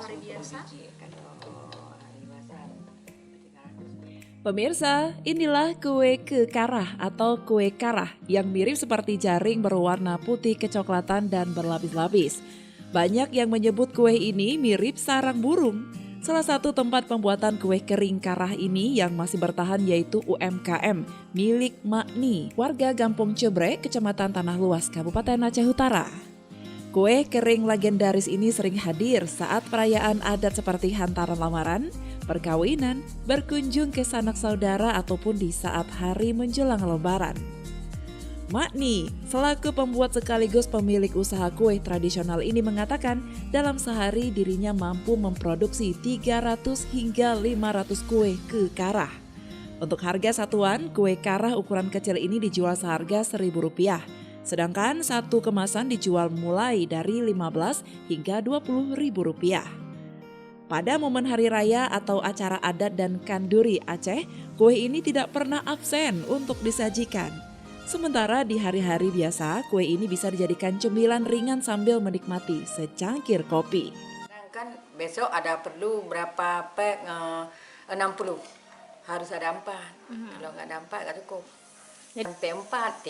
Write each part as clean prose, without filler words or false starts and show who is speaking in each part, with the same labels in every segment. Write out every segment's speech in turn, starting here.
Speaker 1: hari biasa?
Speaker 2: Pemirsa, inilah kue kekarah atau kue karah yang mirip seperti jaring berwarna putih kecoklatan dan berlapis-lapis. Banyak yang menyebut kue ini mirip sarang burung. Salah satu tempat pembuatan kue kering karah ini yang masih bertahan yaitu UMKM milik Makni, warga Gampung Cebrek, Kecamatan Tanah Luas, Kabupaten Aceh Utara. Kue kering legendaris ini sering hadir saat perayaan adat seperti hantaran lamaran, perkawinan, berkunjung ke sanak saudara ataupun di saat hari menjelang lebaran. Makni, selaku pembuat sekaligus pemilik usaha kue tradisional ini mengatakan dalam sehari dirinya mampu memproduksi 300 hingga 500 kue kekarah. Untuk harga satuan, kue karah ukuran kecil ini dijual seharga Rp1.000. Sedangkan satu kemasan dijual mulai dari Rp15 hingga Rp20.000. Pada momen hari raya atau acara adat dan kanduri Aceh, kue ini tidak pernah absen untuk disajikan. Sementara di hari-hari biasa, kue ini bisa dijadikan cemilan ringan sambil menikmati secangkir kopi.
Speaker 3: Kan besok ada perlu berapa pack, 60. Harus ada 4. Kalau nggak ada 4 nggak cukup. Sampai 4,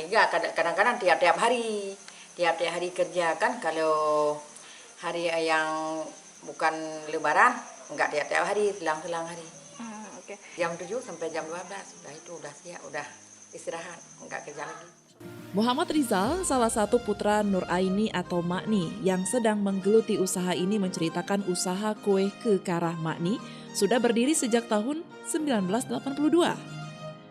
Speaker 3: 3, kadang-kadang tiap-tiap hari. Tiap-tiap hari kerja kan, kalau hari yang bukan lebaran, nggak tiap-tiap hari, selang-selang hari.
Speaker 1: Oke.
Speaker 3: Jam 7 sampai jam 12, udah itu udah siap, udah istirahat, nggak kerja lagi.
Speaker 2: Muhammad Rizal, salah satu putra Nur Aini atau Makni yang sedang menggeluti usaha ini menceritakan usaha kue kekarah Makni sudah berdiri sejak tahun 1982.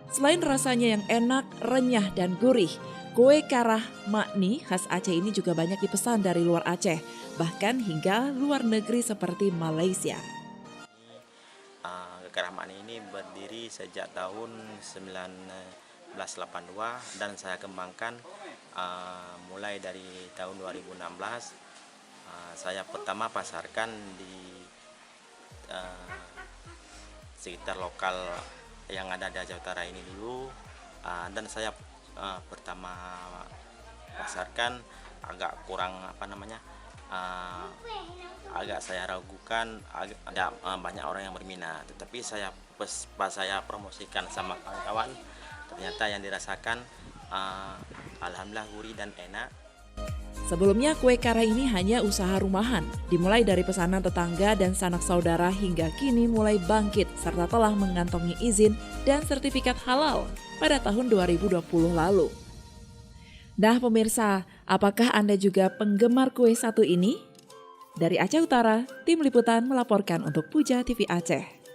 Speaker 2: Selain rasanya yang enak, renyah, dan gurih, kue karah Makni khas Aceh ini juga banyak dipesan dari luar Aceh, bahkan hingga luar negeri seperti Malaysia.
Speaker 4: Kekarah Makni ini berdiri sejak tahun 1982 dan saya kembangkan mulai dari tahun 2016. Saya pertama pasarkan di sekitar lokal yang ada di Aceh Utara ini dulu, dan saya pertama pasarkan agak kurang agak saya ragukan, ada banyak orang yang berminat, tetapi pas saya promosikan sama kawan-kawan, ternyata yang dirasakan alhamdulillah gurih dan enak.
Speaker 2: Sebelumnya kue karah ini hanya usaha rumahan, dimulai dari pesanan tetangga dan sanak saudara hingga kini mulai bangkit serta telah mengantongi izin dan sertifikat halal pada tahun 2020 lalu. Nah pemirsa, apakah Anda juga penggemar kue satu ini? Dari Aceh Utara, tim liputan melaporkan untuk Puja TV Aceh.